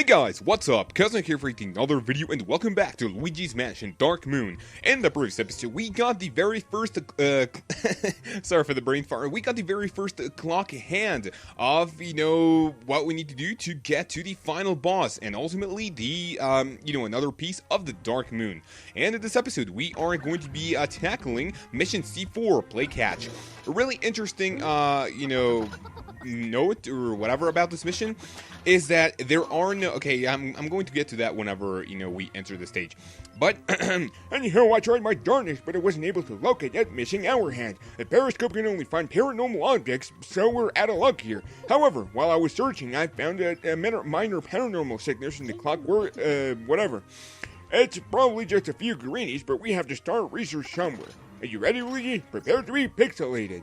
Hey guys, what's up? Clockmaker here for another video, and welcome back to Luigi's Mansion Dark Moon. In the previous episode, we got the very first, sorry for the brain fart, we got the very first clock hand of, what we need to do to get to the final boss, and ultimately the, another piece of the Dark Moon. And in this episode, we are going to be tackling Mission C4, Play Catch. A really interesting, note or whatever about this mission is that there are no, okay, I'm going to get to that whenever, we enter the stage. But, anyhow, I tried my darnest, but I wasn't able to locate that missing hour hand. The periscope can only find paranormal objects, so we're out of luck here. However, while I was searching, I found a minor paranormal sickness in the clock, whatever. It's probably just a few greenies, but we have to start research somewhere. Are you ready, Luigi? Prepare to be pixelated.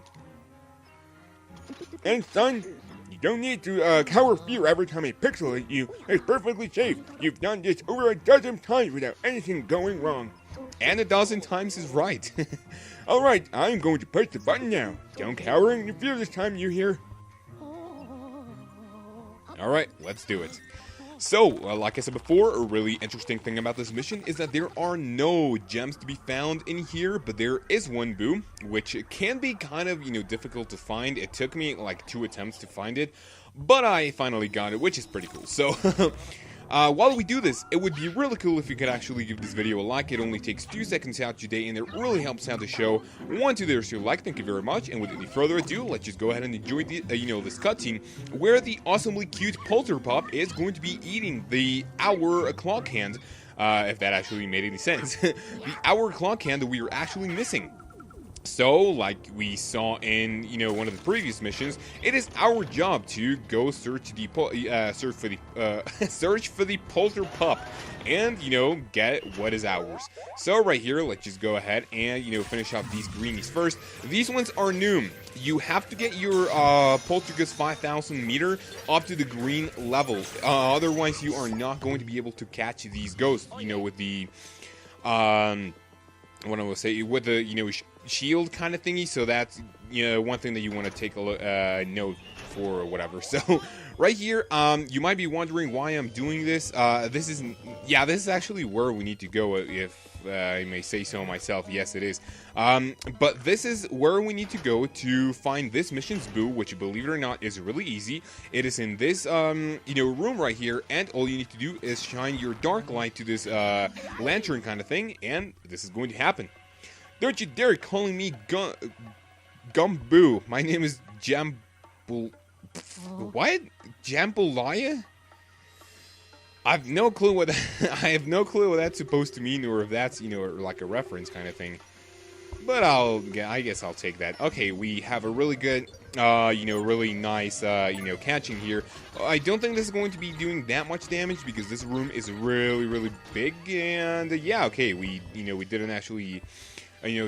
And son, you don't need to cower fear every time I pixelate you. It's perfectly safe. You've done this over a dozen times without anything going wrong. and a dozen times is right. Alright, I'm going to push the button now. Don't cower in fear this time, you hear? Alright, let's do it. So, like I said before, a really interesting thing about this mission is that there are no gems to be found in here, but there is one boo, which can be kind of, difficult to find. It took me like 2 attempts to find it, but I finally got it, which is pretty cool. So, while we do this, it would be really cool if you could actually give this video a like. It only takes 2 seconds out today, and it really helps out the show. Want to there's your like, thank you very much. And with any further ado, let's just go ahead and enjoy the, this cutscene where the awesomely cute polterpup is going to be eating the hour clock hand. If that actually made any sense, the hour clock hand that we are actually missing. So, like we saw in, one of the previous missions, it is our job to go search the search for the polterpup and, get what is ours. So right here, let's just go ahead and, finish off these greenies first. These ones are new. You have to get your poltergust 5000 meter up to the green level. Otherwise, you are not going to be able to catch these ghosts, with the, what I will say, with the, shield kind of thingy. So that's one thing that you want to take a note for or whatever. So right here, you might be wondering why I'm doing this. This is actually where we need to go, if I may say so myself. Yes, it is. But this is where we need to go to find this mission's boo, which, believe it or not, is really easy. It is in this room right here, and all you need to do is shine your dark light to this lantern kind of thing, and this is going to happen. Don't you dare calling me Gumboo. My name is What? Jambalaya? I have no clue what that's supposed to mean, or if that's, like a reference kind of thing. But I guess I'll take that. Okay, we have a really good, really nice, catching here. I don't think this is going to be doing that much damage because this room is really, really big. And yeah, okay, we didn't actually,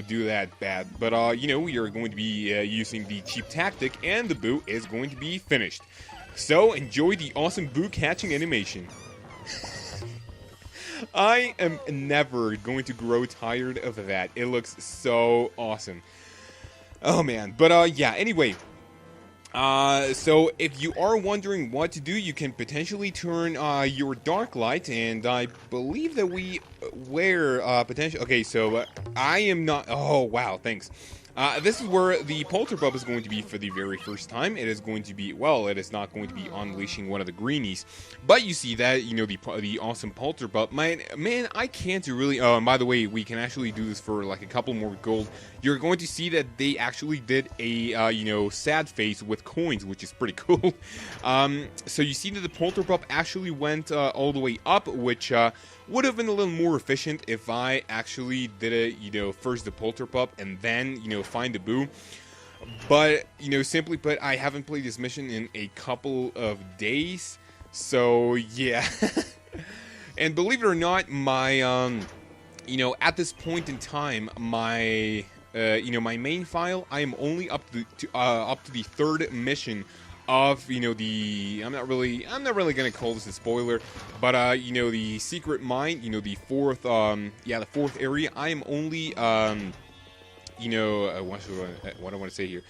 do that bad. But, we are going to be using the cheap tactic, and the boo is going to be finished. So enjoy the awesome boo catching animation. I am never going to grow tired of that. It looks so awesome. Oh man. But yeah, anyway. So if you are wondering what to do, you can potentially turn your dark light, and I believe that we wear potential. Okay, so I am not. Oh wow, thanks. This is where the polterpup is going to be for the very first time. It is going to be, well, it is not going to be unleashing one of the greenies, but you see that, the awesome polterpup. Man, I can't really, by the way, we can actually do this for like a couple more gold. You're going to see that they actually did a, sad face with coins, which is pretty cool. So you see that the polterpup actually went all the way up, which would have been a little more efficient if I actually did it, first the polterpup and then, find the boo. But, simply put, I haven't played this mission in a couple of days. So, yeah. And believe it or not, my, at this point in time, my, my main file, I am only up to the 3rd mission of, the, I'm not really gonna call this a spoiler, but, the secret mine, the 4th, the 4th area, I am only, what do I want to say here?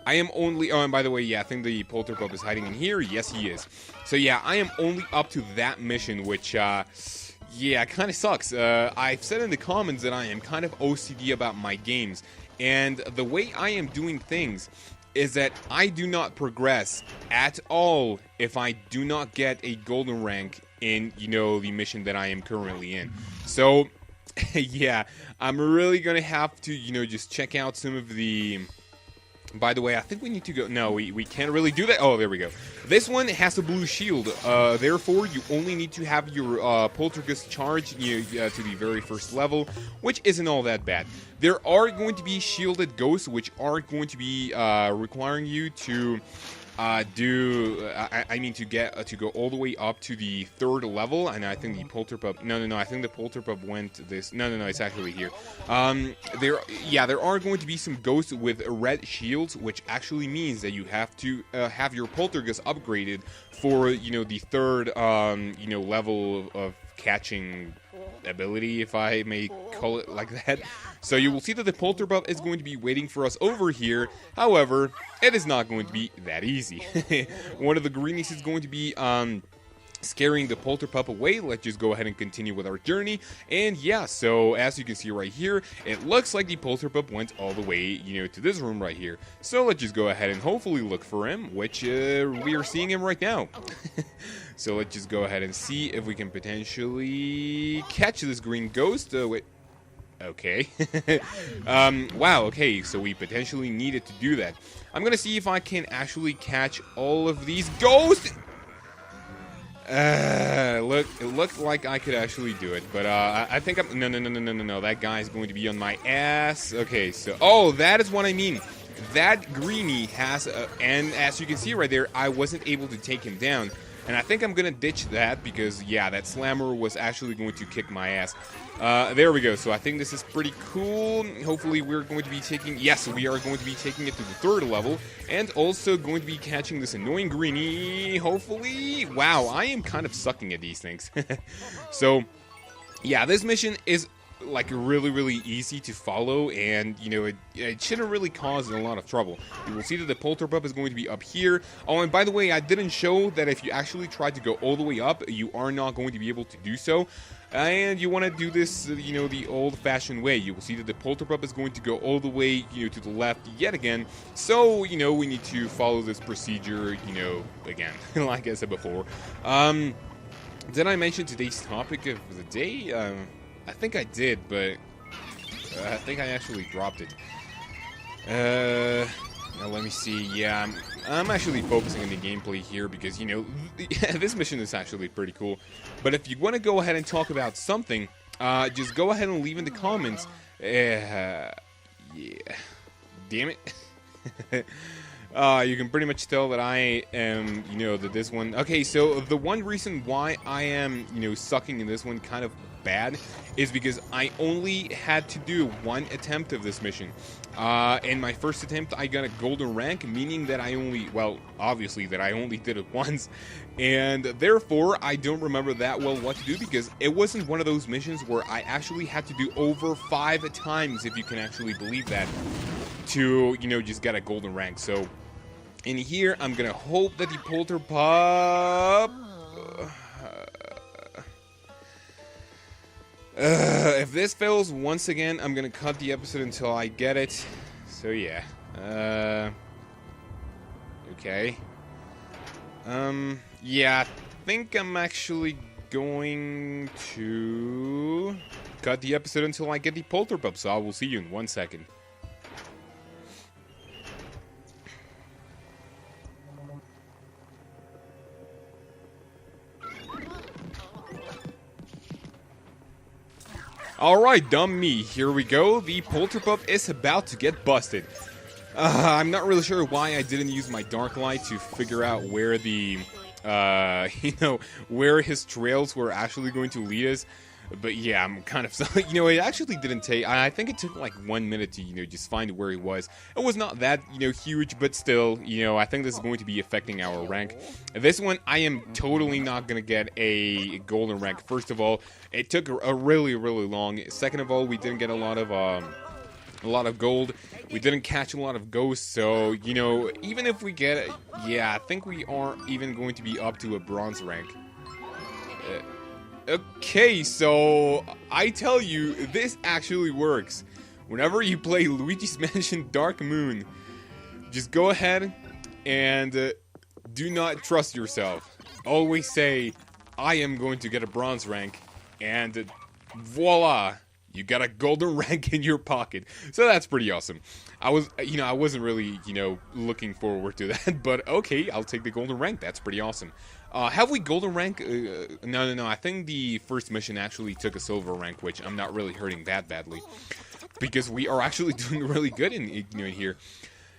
I am only, oh, and by the way, yeah, I think the polterpup is hiding in here. Yes, he is. So yeah, I am only up to that mission, which, yeah, kind of sucks. I've said in the comments that I am kind of OCD about my games, and the way I am doing things is that I do not progress at all if I do not get a golden rank in, you know, the mission that I am currently in. So, yeah, I'm really gonna have to, you know, just check out some of the... By the way, I think we need to go... No, we can't really do that. Oh, there we go. This one has a blue shield. Therefore, you only need to have your poltergeist charged to the very first level, which isn't all that bad. There are going to be shielded ghosts, which are going to be requiring you to... to go all the way up to the 3rd level, and I think the polterpup, no, I think the polterpup went this, no, it's actually here. There are going to be some ghosts with red shields, which actually means that you have to have your poltergeist upgraded for, you know, the 3rd, level of catching ability, if I may call it like that. So you will see that the polterpup is going to be waiting for us over here. However, it is not going to be that easy. One of the greenies is going to be scaring the polterpup away. Let's just go ahead and continue with our journey. And yeah, so as you can see right here, it looks like the polterpup went all the way, you know, to this room right here. So let's just go ahead and hopefully look for him, which we are seeing him right now. So let's just go ahead and see if we can potentially catch this green ghost. Wait. Okay. Wow, okay, so we potentially needed to do that. I'm gonna see if I can actually catch all of these ghosts. Look, it looked like I could actually do it, but I think I'm... No, that guy's going to be on my ass. Okay, so... Oh, that is what I mean. That greenie has and as you can see right there, I wasn't able to take him down. And I think I'm going to ditch that because, yeah, that slammer was actually going to kick my ass. There we go. So I think this is pretty cool. Hopefully we're going to be taking... Yes, we are going to be taking it to the 3rd level. And also going to be catching this annoying greenie. Hopefully. Wow, I am kind of sucking at these things. So, yeah, this mission is... like really easy to follow, and you know it shouldn't really cause a lot of trouble. You will see that the polterpup is going to be up here. Oh, and by the way, I didn't show that if you actually try to go all the way up, you are not going to be able to do so. And you want to do this, you know, the old-fashioned way. You will see that the polterpup is going to go all the way, you know, to the left yet again. So, you know, we need to follow this procedure, you know, again, like I said before. Did I mention today's topic of the day? I think I did, but I think I actually dropped it. Now let me see. Yeah, I'm actually focusing on the gameplay here because, you know, this mission is actually pretty cool. But if you want to go ahead and talk about something, just go ahead and leave in the comments. Yeah. Damn it. You can pretty much tell that I am, you know, that this one... Okay, so the one reason why I am, you know, sucking in this one kind of bad is because I only had to do one attempt of this mission. In my first attempt, I got a golden rank, meaning that I only... Well, obviously, that I only did it once. And therefore, I don't remember that well what to do because it wasn't one of those missions where I actually had to do over 5 times, if you can actually believe that, to, you know, just get a golden rank. So, in here, I'm gonna hope that the polterpup... if this fails once again, I'm gonna cut the episode until I get it. So, yeah. Okay. Yeah, I think I'm actually going to cut the episode until I get the polterpup, so I will see you in 1 second. Alright, dumb me, here we go. The polterpup is about to get busted. I'm not really sure why I didn't use my dark light to figure out where the, you know, where his trails were actually going to lead us. But yeah, I'm kind of, you know, it actually didn't take, I think it took like 1 minute to, you know, just find where he was. It was not that, you know, huge, but still, you know, I think this is going to be affecting our rank. This one, I am totally not going to get a golden rank. First of all, it took a really long. Second of all, we didn't get a lot of, a lot of gold. We didn't catch a lot of ghosts, so, you know, even if we get it, yeah, I think we aren't even going to be up to a bronze rank. Okay, so I tell you, this actually works. Whenever you play Luigi's Mansion Dark Moon, just go ahead and do not trust yourself. Always say, I am going to get a bronze rank, and voila, you got a golden rank in your pocket. So that's pretty awesome. I wasn't really, looking forward to that, but okay, I'll take the golden rank. That's pretty awesome. Have we golden rank? No. I think the first mission actually took a silver rank, which I'm not really hurting that badly, because we are actually doing really good in here.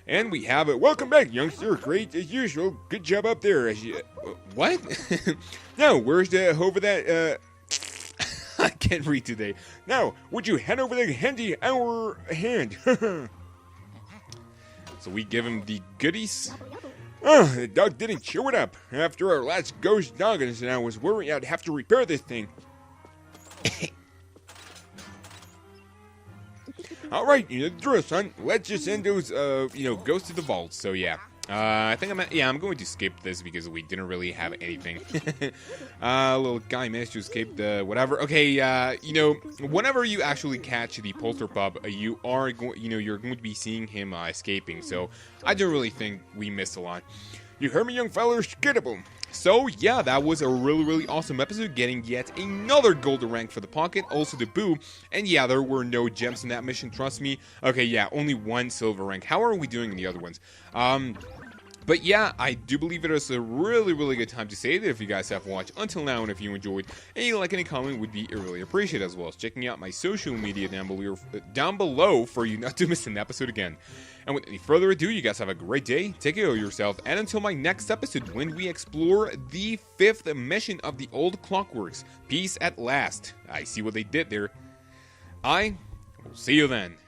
And we have it. Welcome back, youngster. Great as usual. Good job up there. What? Now, where's the over that? I can't read today. Now, would you hand over the handy our hand? So we give him the goodies. Oh, the dog didn't show it up. After our last ghost dog incident, I was worried I'd have to repair this thing. All right, you know the drill, son. Let's just send those, ghosts to the vault. So yeah, I think I'm going to skip this because we didn't really have anything. Little guy managed to escape the whatever. Okay, whenever you actually catch the polterpup, you're going to be seeing him escaping. So I don't really think we missed a lot. You heard me, young fella. Skittable. So yeah, that was a really awesome episode, getting yet another golden rank for the pocket, also the boo, and yeah, there were no gems in that mission, trust me. Okay, yeah, only one silver rank. How are we doing in the other ones? But yeah, I do believe it is a really good time to say that if you guys have watched until now, and if you enjoyed, and you like any comment, would be really appreciated, as well as checking out my social media down below for you not to miss an episode again. And with any further ado, you guys have a great day, take care of yourself, and until my next episode when we explore the 5th mission of the old Clockworks, peace at last. I see what they did there. I will see you then.